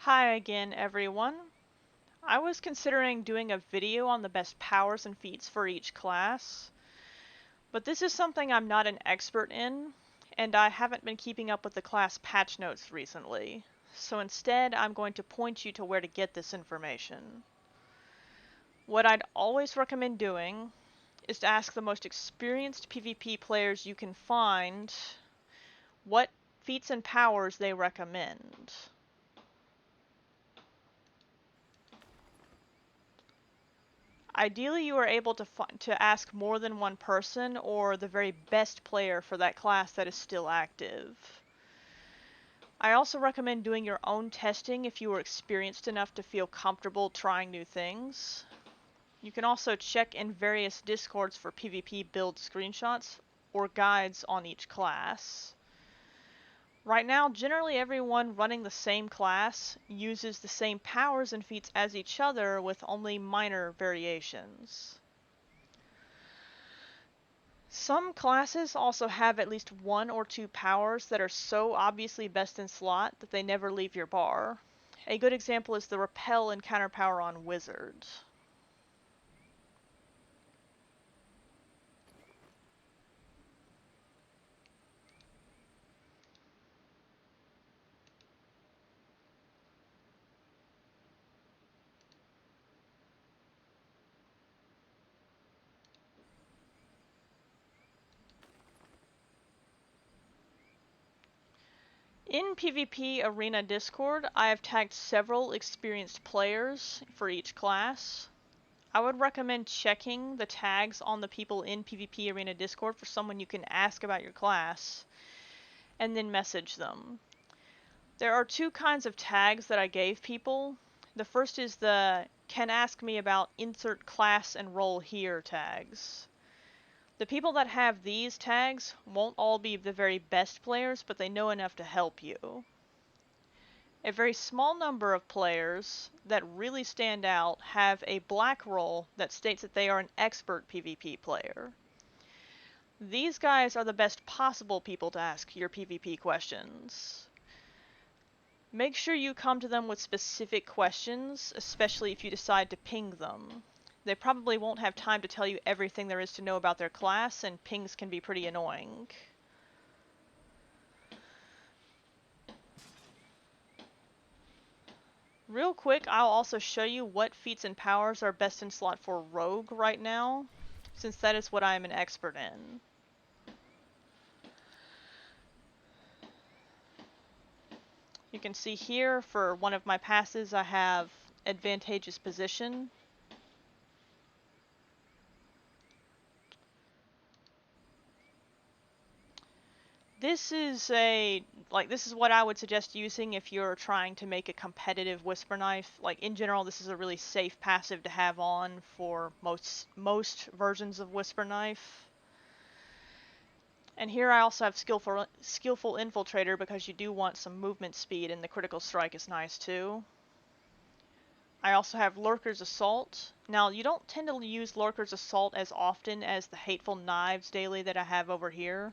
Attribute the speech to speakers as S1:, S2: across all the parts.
S1: Hi again, everyone. I was considering doing a video on the best powers and feats for each class, but this is something I'm not an expert in, and I haven't been keeping up with the class patch notes recently. So instead, I'm going to point you to where to get this information. What I'd always recommend doing is to ask the most experienced PvP players you can find what feats and powers they recommend. Ideally, you are able to ask more than one person or the very best player for that class that is still active. I also recommend doing your own testing if you are experienced enough to feel comfortable trying new things. You can also check in various discords for PvP build screenshots or guides on each class. Right now, generally everyone running the same class uses the same powers and feats as each other with only minor variations. Some classes also have at least one or two powers that are so obviously best in slot that they never leave your bar. A good example is the Repel and Counter power on Wizard. In PvP Arena Discord, I have tagged several experienced players for each class. I would recommend checking the tags on the people in PvP Arena Discord for someone you can ask about your class, and then message them. There are two kinds of tags that I gave people. The first is the can ask me about insert class and role here tags. The people that have these tags won't all be the very best players, but they know enough to help you. A very small number of players that really stand out have a black role that states that they are an expert PvP player. These guys are the best possible people to ask your PvP questions. Make sure you come to them with specific questions, especially if you decide to ping them. They probably won't have time to tell you everything there is to know about their class, and pings can be pretty annoying. Real quick, I'll also show you what feats and powers are best in slot for Rogue right now, since that is what I am an expert in. You can see here for one of my passes I have Advantageous Position. This is what I would suggest using if you're trying to make a competitive whisper knife. Like in general, this is a really safe passive to have on for most versions of whisper knife. And here I also have skillful infiltrator because you do want some movement speed, and the critical strike is nice too. I also have Lurker's Assault. Now, you don't tend to use Lurker's Assault as often as the Hateful Knives daily that I have over here.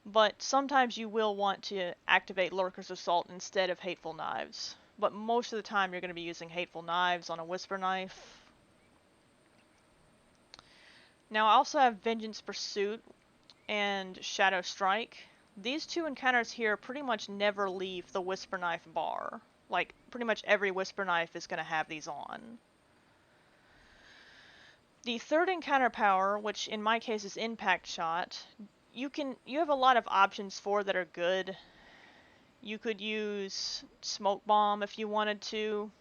S1: But sometimes you will want to activate Lurker's Assault instead of Hateful Knives. But most of the time you're going to be using Hateful Knives on a Whisper Knife. Now I also have Vengeance Pursuit and Shadow Strike. These two encounters here pretty much never leave the Whisper Knife bar. Like, pretty much every Whisper Knife is going to have these on. The third encounter power, which in my case is Impact Shot, you have a lot of options for that are good. You could use Smoke Bomb if you wanted to.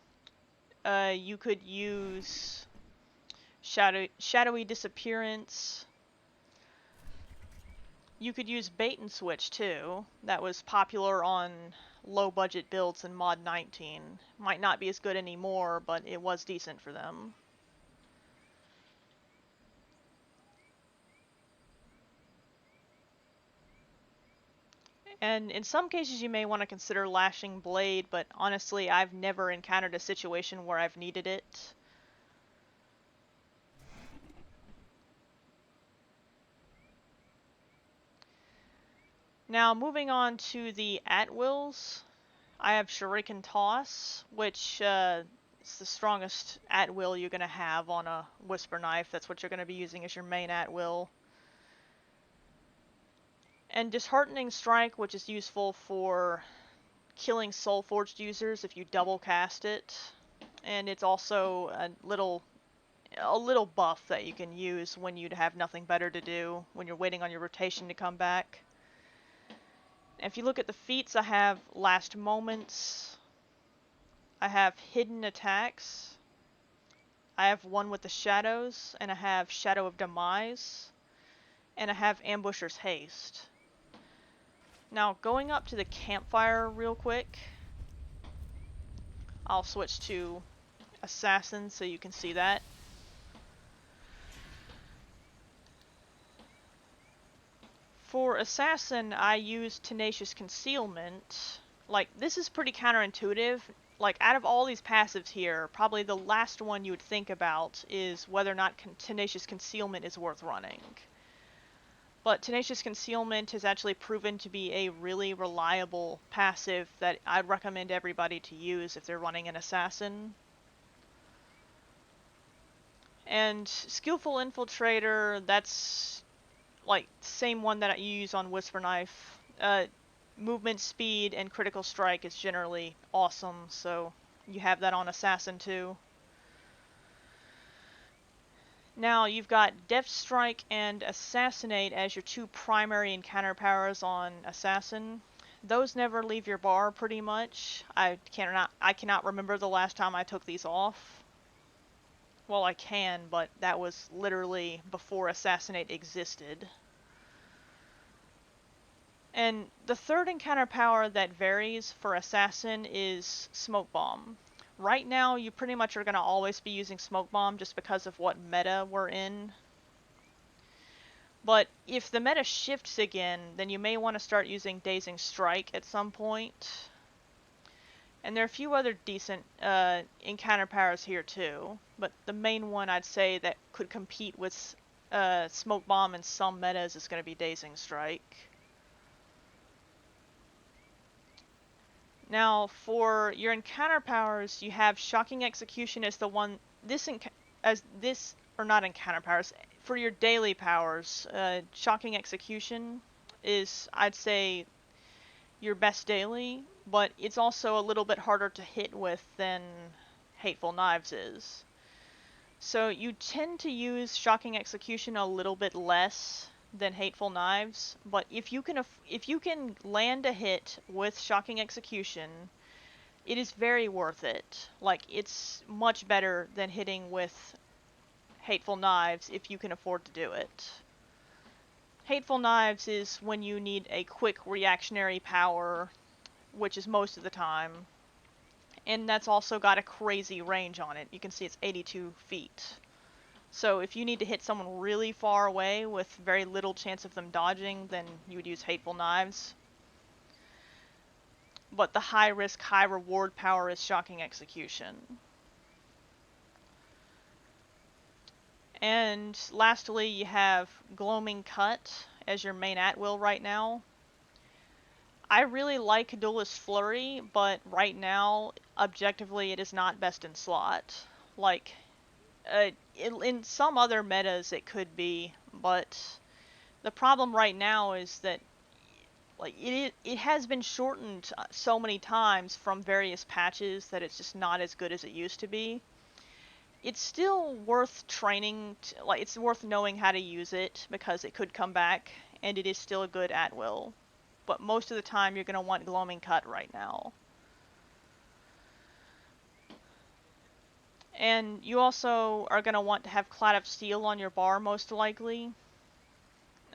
S1: You could use Shadowy Disappearance. You could use Bait and Switch too. That was popular on low budget builds in Mod 19. Might not be as good anymore, but it was decent for them. And in some cases you may want to consider Lashing Blade, but honestly I've never encountered a situation where I've needed it. Now moving on to the at-wills. I have Shuriken Toss, which is the strongest at-will you're going to have on a Whisper Knife. That's what you're going to be using as your main at-will. And Disheartening Strike, which is useful for killing Soulforged users if you double cast it. And it's also a little buff that you can use when you'd have nothing better to do, when you're waiting on your rotation to come back. If you look at the feats, I have Last Moments, I have Hidden Attacks, I have one with the Shadows, and I have Shadow of Demise, and I have Ambusher's Haste. Now, going up to the campfire real quick, I'll switch to Assassin so you can see that. For Assassin, I use Tenacious Concealment. Like, this is pretty counterintuitive. Like, out of all these passives here, probably the last one you would think about is whether or not Tenacious Concealment is worth running. But Tenacious Concealment has actually proven to be a really reliable passive that I'd recommend everybody to use if they're running an Assassin. And Skillful Infiltrator, that's like same one that I use on Whisper Knife. Movement speed and critical strike is generally awesome, so you have that on Assassin too. Now you've got Deft Strike and Assassinate as your two primary encounter powers on Assassin. Those never leave your bar pretty much. I cannot remember the last time I took these off. Well, I can, but that was literally before Assassinate existed. And the third encounter power that varies for Assassin is Smoke Bomb. Right now, you pretty much are going to always be using Smoke Bomb just because of what meta we're in. But if the meta shifts again, then you may want to start using Dazing Strike at some point. And there are a few other decent encounter powers here too, but the main one I'd say that could compete with Smoke Bomb in some metas is going to be Dazing Strike. Now, for your encounter powers, you have Shocking Execution as the one. Not encounter powers. For your daily powers, Shocking Execution is, I'd say, your best daily, but it's also a little bit harder to hit with than Hateful Knives is. So you tend to use Shocking Execution a little bit less than Hateful Knives, but if you can land a hit with Shocking Execution, it is very worth it. Like, it's much better than hitting with Hateful Knives if you can afford to do it. Hateful Knives is when you need a quick reactionary power, which is most of the time, and that's also got a crazy range on it. You can see it's 82 feet. So if you need to hit someone really far away with very little chance of them dodging, then you would use Hateful Knives. But the high risk, high reward power is Shocking Execution. And lastly, you have Gloaming Cut as your main at-will right now. I really like Duelist Flurry, but right now, objectively, it is not best in slot. Like, in some other metas it could be, but the problem right now is that like it has been shortened so many times from various patches that it's just not as good as it used to be. It's still worth training, like it's worth knowing how to use it because it could come back, and it is still a good at-will. But most of the time you're going to want Gloaming Cut right now. And you also are going to want to have Cloud of Steel on your bar, most likely.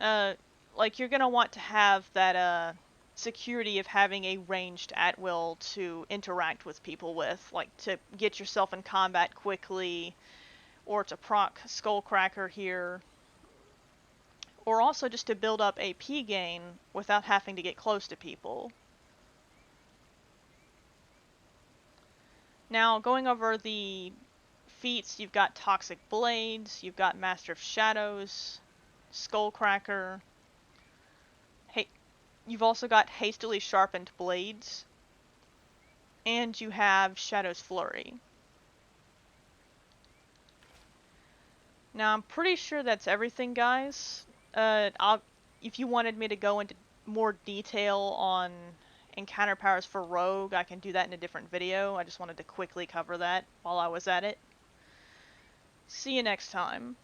S1: Like, you're going to want to have that security of having a ranged at-will to interact with people with. Like, to get yourself in combat quickly, or to proc Skullcracker here. Or also just to build up AP gain without having to get close to people. Now, going over the feats, you've got Toxic Blades, you've got Master of Shadows, Skullcracker. Hey, you've also got Hastily Sharpened Blades. and you have Shadow's Flurry. Now, I'm pretty sure that's everything, guys. If you wanted me to go into more detail on encounter powers for Rogue, I can do that in a different video. I just wanted to quickly cover that while I was at it. See you next time.